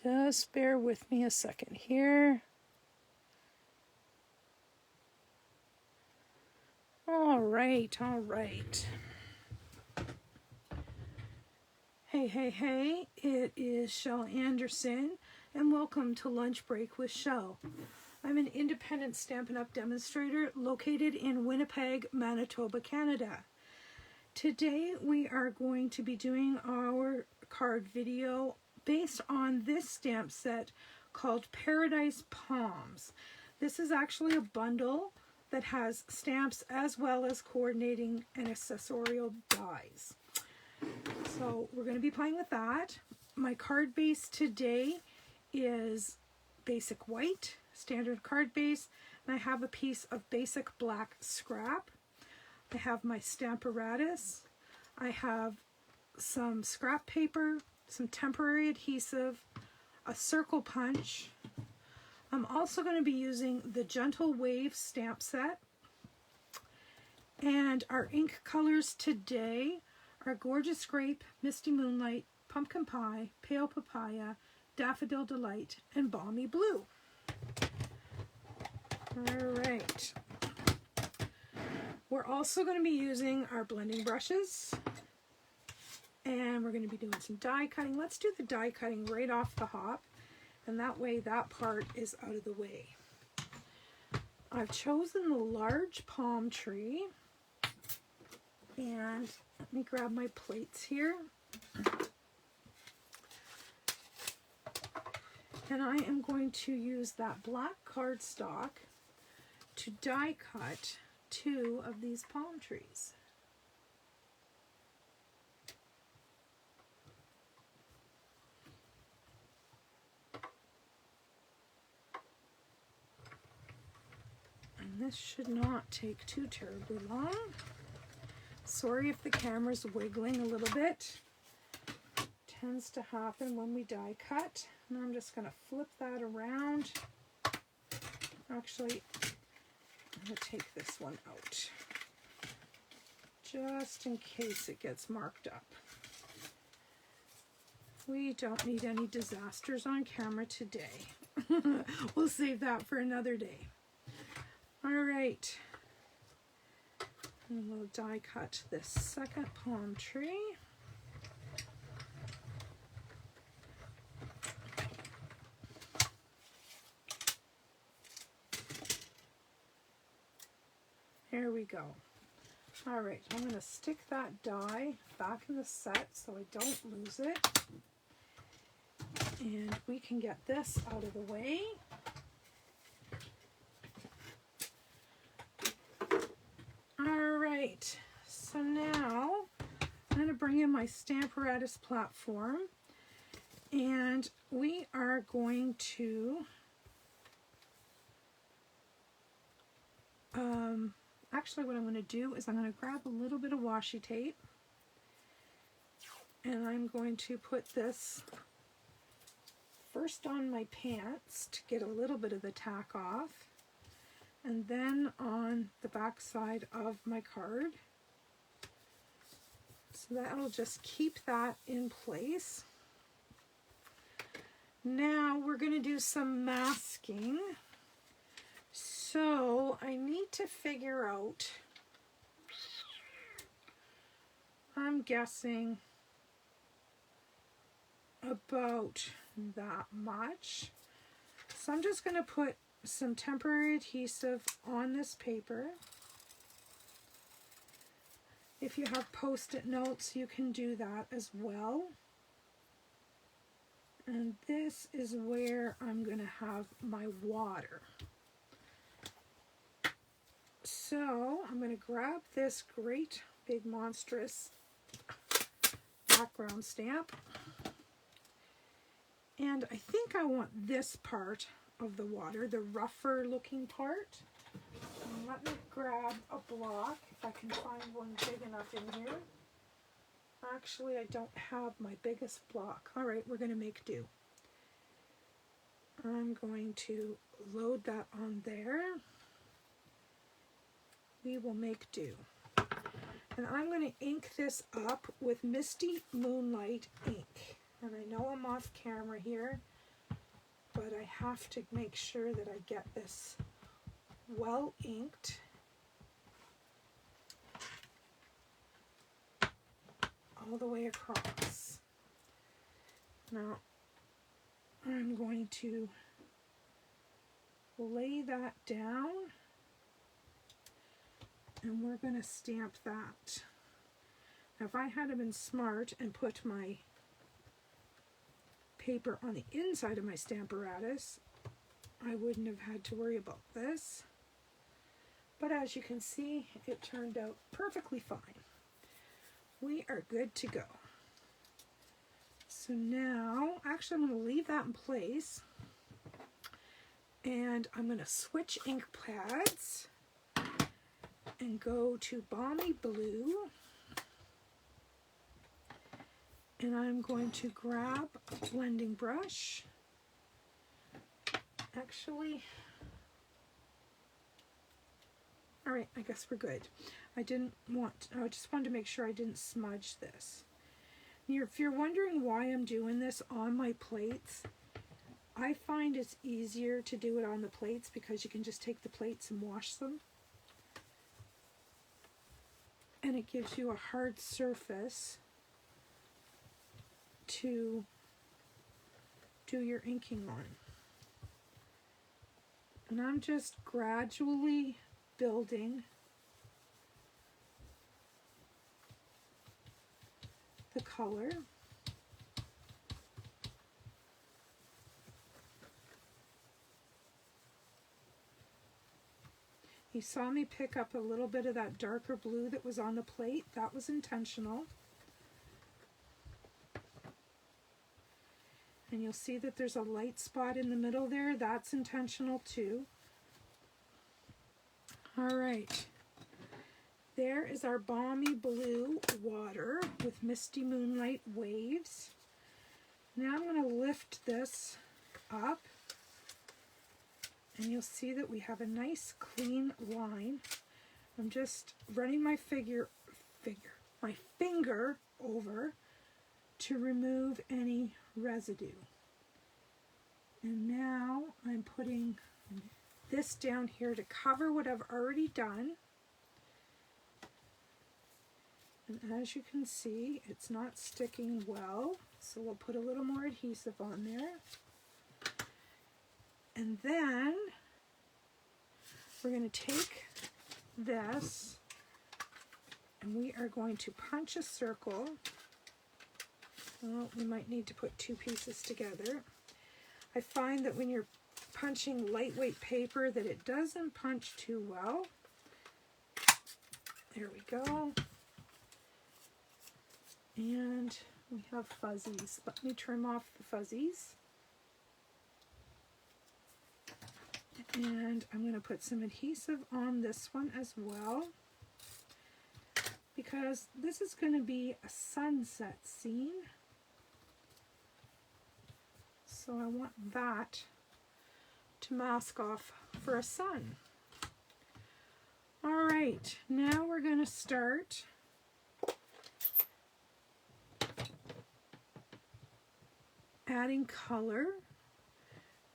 Just bear with me a second here. All right. Hey, it is Shel Anderson, and welcome to Lunch Break with Shel. I'm an independent Stampin' Up! Demonstrator located in Winnipeg, Manitoba, Canada. Today we are going to be doing our card video based on this stamp set called Paradise Palms. This is actually a bundle that has stamps as well as coordinating and accessorial dies. So we're going to be playing with that. My card base today is basic white, standard card base, and I have a piece of basic black scrap. I have my Stamparatus. I have some scrap paper, some temporary adhesive, a circle punch. I'm also going to be using the Gentle Wave stamp set. And our ink colors today are Gorgeous Grape, Misty Moonlight, Pumpkin Pie, Pale Papaya, Daffodil Delight, and Balmy Blue. All right. We're also going to be using our blending brushes. And we're going to be doing some die cutting. Let's do the die cutting right off the hop. And that way that part is out of the way. I've chosen the large palm tree. And let me grab my plates here. And I am going to use that black cardstock to die cut 2 of these palm trees. And this should not take too terribly long. Sorry if the camera's wiggling a little bit. It tends to happen when we die cut. And I'm just going to flip that around. Actually, I'm going to take this one out, just in case it gets marked up. We don't need any disasters on camera today. We'll save that for another day. All right. And we'll die cut this second palm tree. There we go. All right, I'm going to stick that die back in the set so I don't lose it. And we can get this out of the way. All right, so now I'm going to bring in my Stamparatus platform, and we are going to actually what I'm going to do is I'm going to grab a little bit of washi tape, and I'm going to put this first on my pants to get a little bit of the tack off, and then on the back side of my card. So that'll just keep that in place. Now we're going to do some masking. So I need to figure out, I'm guessing about that much. So I'm just going to put some temporary adhesive on this paper. If you have post-it notes, you can do that as well. And this is where I'm going to have my water. So I'm going to grab this great big monstrous background stamp. And I think I want this part of the water, the rougher looking part. And let me grab a block, if I can find one big enough in here. Actually, I don't have my biggest block. All right, we're going to make do. I'm going to load that on there. We will make do. And I'm going to ink this up with Misty Moonlight ink. And I know I'm off camera here, but I have to make sure that I get this well inked. All the way across. Now I'm going to lay that down and we're going to stamp that. Now if I had been smart and put my paper on the inside of my Stamparatus, I wouldn't have had to worry about this. But as you can see, it turned out perfectly fine. We are good to go. So now, actually I'm going to leave that in place and I'm going to switch ink pads and go to Balmy Blue, and I'm going to grab a blending brush. Actually, all right, I guess we're good. I just wanted to make sure I didn't smudge this. If you're wondering why I'm doing this on my plates, I find it's easier to do it on the plates because you can just take the plates and wash them. And it gives you a hard surface to do your inking on. And I'm just gradually building the color. You saw me pick up a little bit of that darker blue that was on the plate. That was intentional. And you'll see that there's a light spot in the middle there. That's intentional too. All right. There is our Balmy Blue water with Misty Moonlight waves. Now I'm going to lift this up and you'll see that we have a nice clean line. I'm just running my finger over to remove any residue. And now I'm putting this down here to cover what I've already done. And as you can see, it's not sticking well, so we'll put a little more adhesive on there. And then we're going to take this and we are going to punch a circle. Well, we might need to put two pieces together. I find that when you're punching lightweight paper that it doesn't punch too well. There we go. And we have fuzzies. Let me trim off the fuzzies. And I'm going to put some adhesive on this one as well, because this is going to be a sunset scene. So I want that to mask off for a sun. All right, now we're going to start adding color.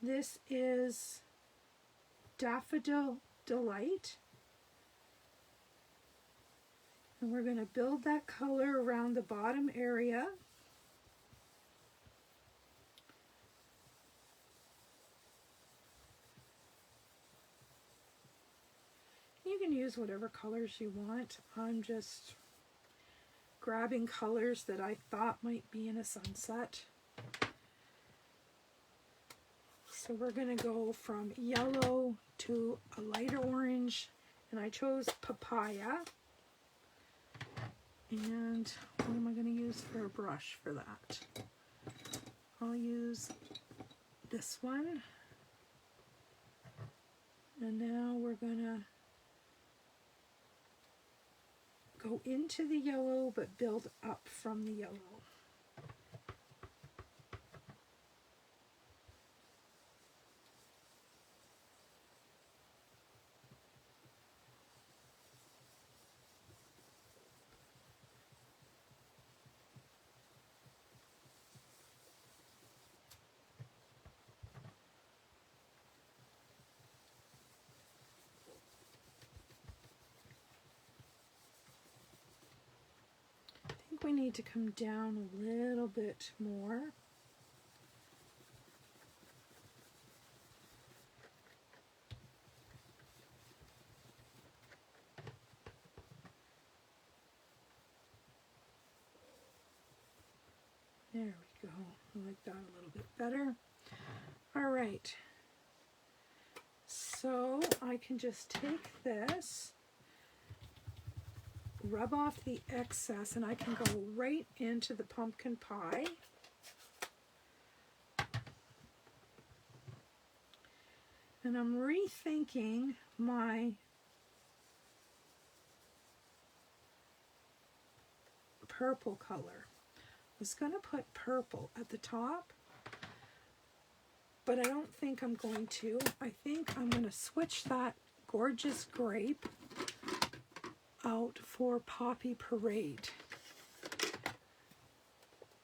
This is Daffodil Delight. And we're going to build that color around the bottom area. You can use whatever colors you want. I'm just grabbing colors that I thought might be in a sunset. So we're going to go from yellow to a lighter orange, and I chose papaya. And what am I going to use for a brush for that? I'll use this one. And now we're going to go into the yellow but build up from the yellow. we need to come down a little bit more. There we go. I like that a little bit better. All right. So I can just take this, rub off the excess, and I can go right into the pumpkin pie. And I'm rethinking my purple color. I was going to put purple at the top, but I don't think I'm going to. I think I'm going to switch that gorgeous grape out for Poppy Parade.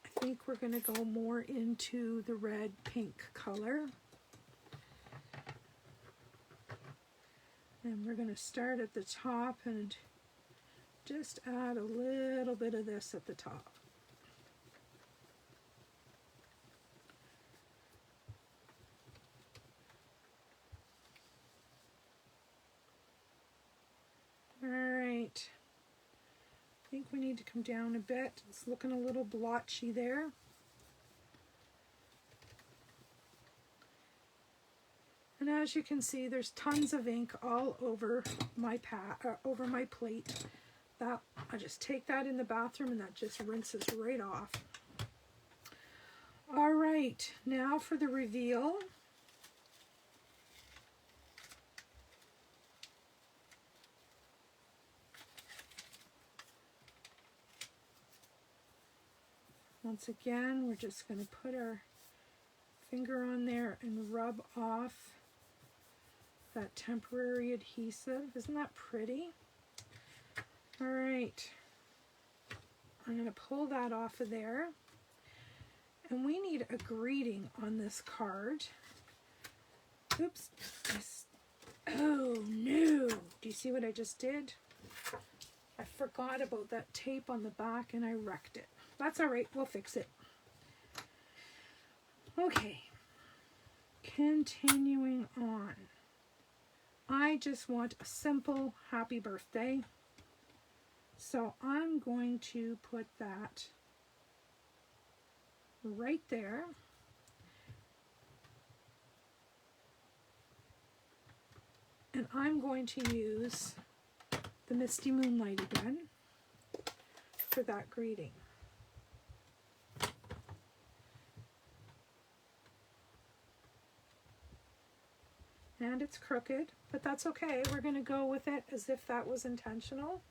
I think we're going to go more into the red pink color. And we're going to start at the top and just add a little bit of this at the top. Alright, I think we need to come down a bit. It's looking a little blotchy there. And as you can see, there's tons of ink all over my plate. That I just take that in the bathroom and that just rinses right off. Alright, now for the reveal. Once again, we're just going to put our finger on there and rub off that temporary adhesive. Isn't that pretty? All right. I'm going to pull that off of there. And we need a greeting on this card. Oops. Oh, no. Do you see what I just did? I forgot about that tape on the back and I wrecked it. That's all right, we'll fix it. Okay, continuing on. I just want a simple happy birthday. So I'm going to put that right there. And I'm going to use the Misty Moonlight again for that greeting. And it's crooked, but that's okay. We're going to go with it as if that was intentional.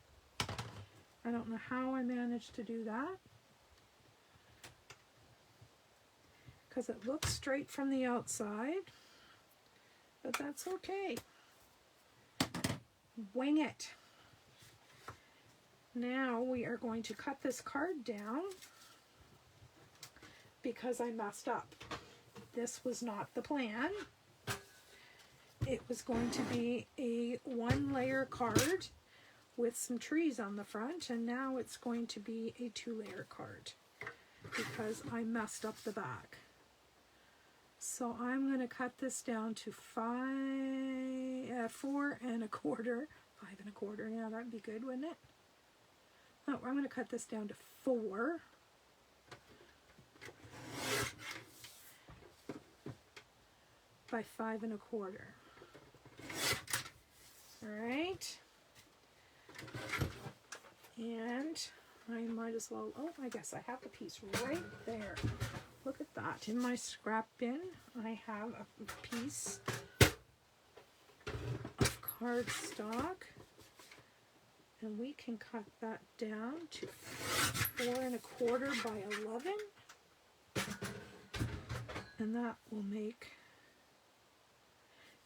I don't know how I managed to do that, because it looks straight from the outside, but that's okay. Wing it. Now we are going to cut this card down because I messed up. This was not the plan. It was going to be a one-layer card with some trees on the front, and now it's going to be a two-layer card because I messed up the back. So I'm going to cut this down to 4 1/4. 5 1/4. Yeah, that'd be good, wouldn't it? No, I'm going to cut this down to 4. By 5 1/4. All right. And I might as well, oh, I guess I have the piece right there. Look at that. In my scrap bin, I have a piece of cardstock. And we can cut that down to 4 1/4 by 11. And that will make,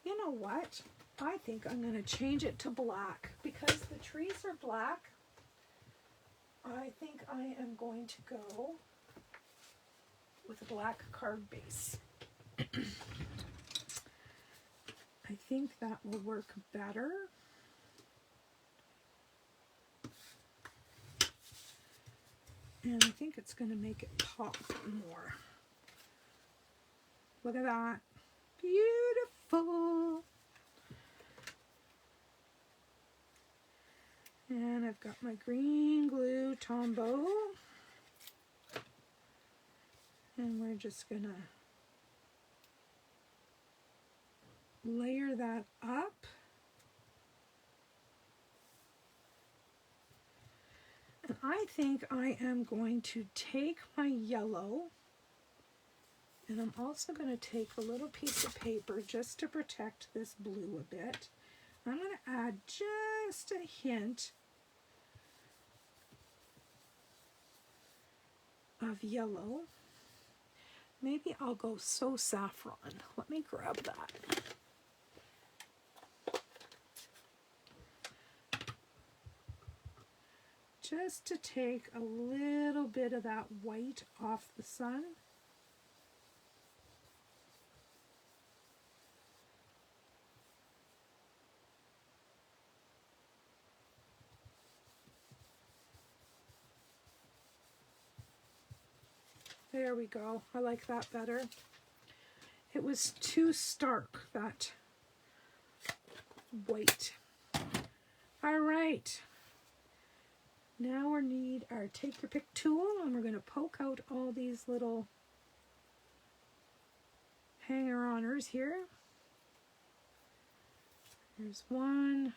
you know what? I think I'm going to change it to black because the trees are black. I think I am going to go with a black card base. I think that will work better. And I think it's going to make it pop more. Look at that. Beautiful. And I've got my green glue Tombow. And we're just going to layer that up. And I think I am going to take my yellow, and I'm also going to take a little piece of paper just to protect this blue a bit. I'm going to add just a hint of yellow. Maybe I'll go So Saffron. Let me grab that. Just to take a little bit of that white off the sun. There we go. I like that better. It was too stark, that white. All right. Now we need our take your pick tool, and we're going to poke out all these little hanger-oners here. There's one.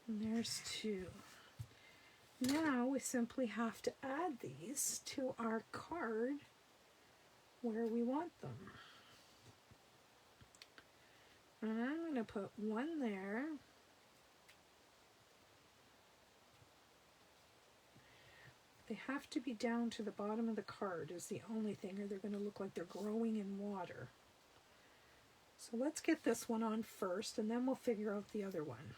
And there's two. Now we simply have to add these to our card where we want them. And I'm going to put one there. They have to be down to the bottom of the card is the only thing, or they're going to look like they're growing in water. So let's get this one on first, and then we'll figure out the other one.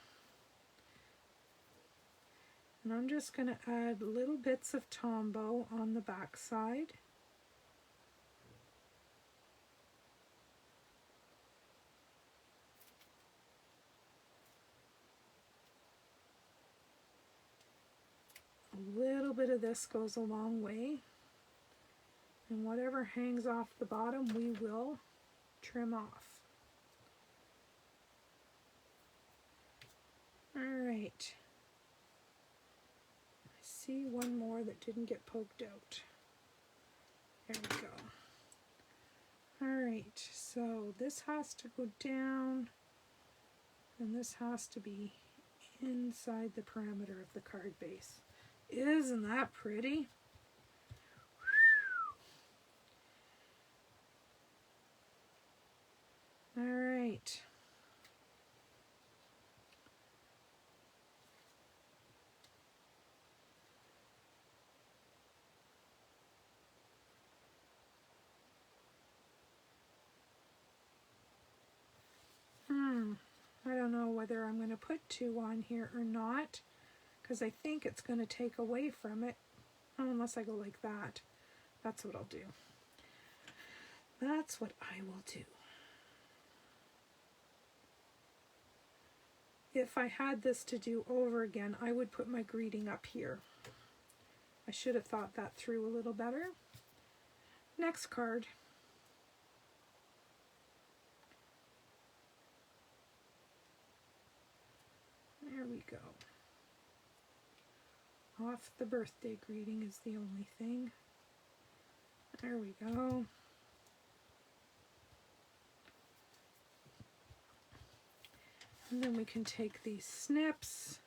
And I'm just going to add little bits of Tombow on the back side. A little bit of this goes a long way. And whatever hangs off the bottom, we will trim off. All right. I see one more that didn't get poked out. There we go. All right, so this has to go down, and this has to be inside the parameter of the card base. Isn't that pretty? All right. I don't know whether I'm going to put two on here or not, because I think it's going to take away from it. Oh, unless I go like that. That's what I'll do. That's what I will do. If I had this to do over again, I would put my greeting up here. I should have thought that through a little better. Next card. There we go. Off the birthday greeting is the only thing. There we go. And then we can take these snips,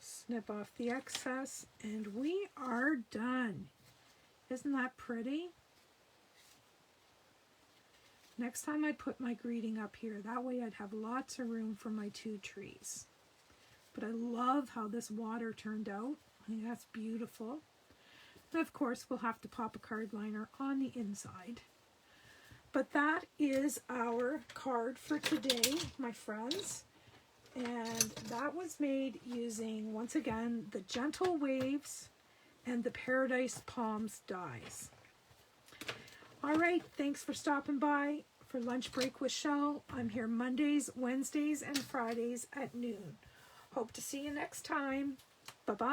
snip off the excess, and we are done. Isn't that pretty? Next time I'd put my greeting up here. That way I'd have lots of room for my two trees. But I love how this water turned out. I think that's beautiful. And of course we'll have to pop a card liner on the inside. But that is our card for today, my friends. And that was made using, once again, the Gentle Waves and the Paradise Palms dies. All right, thanks for stopping by. For Lunch Break with Shel, I'm here Mondays, Wednesdays, and Fridays at noon. Hope to see you next time. Bye-bye.